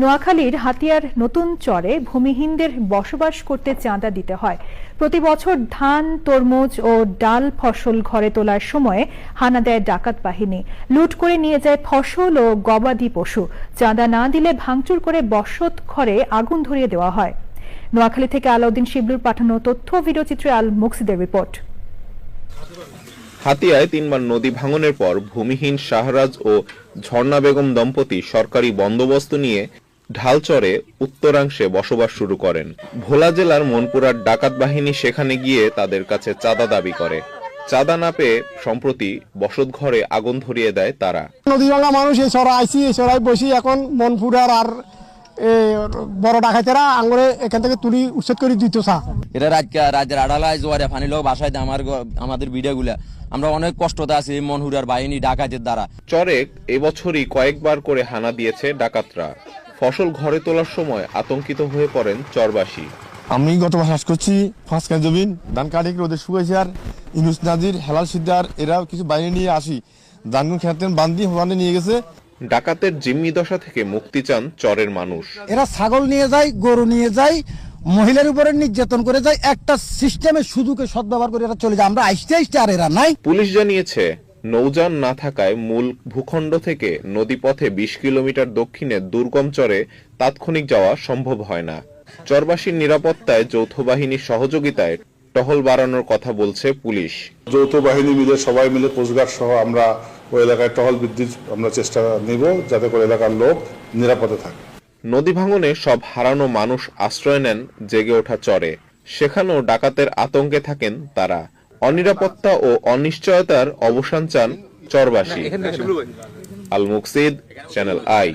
নোয়াখালীর হাতিয়ার নতুন চরে ভূমিহীনদের বসবাস করতে চাঁদা দিতে হয়। প্রতি বছর ধান, তরমুজ ও ডাল ফসল ঘরে তোলার সময়ে হানা দেয় ডাকাত বাহিনী। লুট করে নিয়ে যায় ফসল ও গবাদি পশু। চাঁদা না দিলে ভাঙচুর করে বসত ঘরে আগুন ধরিয়ে দেওয়া হয়। নোয়াখালী থেকে আলাউদ্দিন শিবলুর পাঠানো তথ্য ভিডিওচিত্রে আল মুকসিদের রিপোর্ট। হাতিয়ায় 3 বার নদী ভাঙনের পর ভূমিহীন শাহরাজ ও ঝর্ণা বেগম দম্পতি সরকারি বন্দোবস্ত নিয়ে ঢালচরে উত্তরাংশে বসবাস শুরু করেন। ভোলা জেলার মনপুরার ডাকাত বাহিনী সেখানে গিয়ে তাদের কাছে চাঁদা দাবি করে। চাঁদা না পেয়ে সম্প্রতি বসত ঘরে আগুন ধরিয়ে দেয় তারা। নদী ভাঙা মানুষ এই সরা আইসি, এই সরাই বসি এখন মনপুরার আর বড় ডাকাতেরা আঙুরে এখান থেকে তুলি উচ্ছেদ করে দিত। এটা রাজ্যের আড়ালায় জোয়ারে ফানি লোক বাসায় আমাদের ভিডিওগুলা আমরা অনেক কষ্টতে আছি মনহুরার বাহিনী ডাকাতের দ্বারা। চরে এবছরই কয়েকবার করে হানা দিয়েছে ডাকাতরা। ফসল ঘরে তোলার সময় আতঙ্কিত হয়ে পড়েন চরবাসী। আমি গত মাস করছি 5 কেজি জমিন ধান কাটি রোদে শুকাইছে, আর ইনুস নাজির হেলাল সিদ্দার এরাও কিছু বাইরে নিয়ে আসি ধানগুন খেতেন বান্দি হোয়ানে নিয়ে গেছে। ডাকাতের জিম্মি দশা থেকে মুক্তি চান চরের মানুষ। এরা ছাগল নিয়ে যায়, গরু নিয়ে যায়, মহিলার উপরে নির্যাতন করে যায়, একটা সিস্টেমে সুযোগে সদ্ব্যবহার করে এরা চলে যায়। আমরা আইসতে আর এরা নাই। পুলিশ জানিয়েছে নৌযান না থাকায় মূল ভূখণ্ড থেকে নদীপথে 20 কিলোমিটার দক্ষিণে দুর্গম চরে তাৎক্ষণিক যাওয়া সম্ভব হয় না। চরবাসীর নিরাপত্তায় যৌথ বাহিনীর সহযোগিতায় টহল বাড়ানোর কথা বলছে পুলিশ। যৌথ বাহিনী মিলে সবাই মিলে কোস্টগার্ড সহ আমরা ওই এলাকায় টহল বৃদ্ধির আমরা চেষ্টা নিব, যাতে করে এলাকার লোক নিরাপদে থাকে। নদী ভাঙনে সব হারানো মানুষ আশ্রয় নেন জেগে ওঠা চরে। সেখানেও ডাকাতের আতঙ্কে থাকেন তারা। অনিরাপত্তা ও অনিশ্চয়তার অবসান চান চরবাসী। আল মুকসিদ, চ্যানেল আই।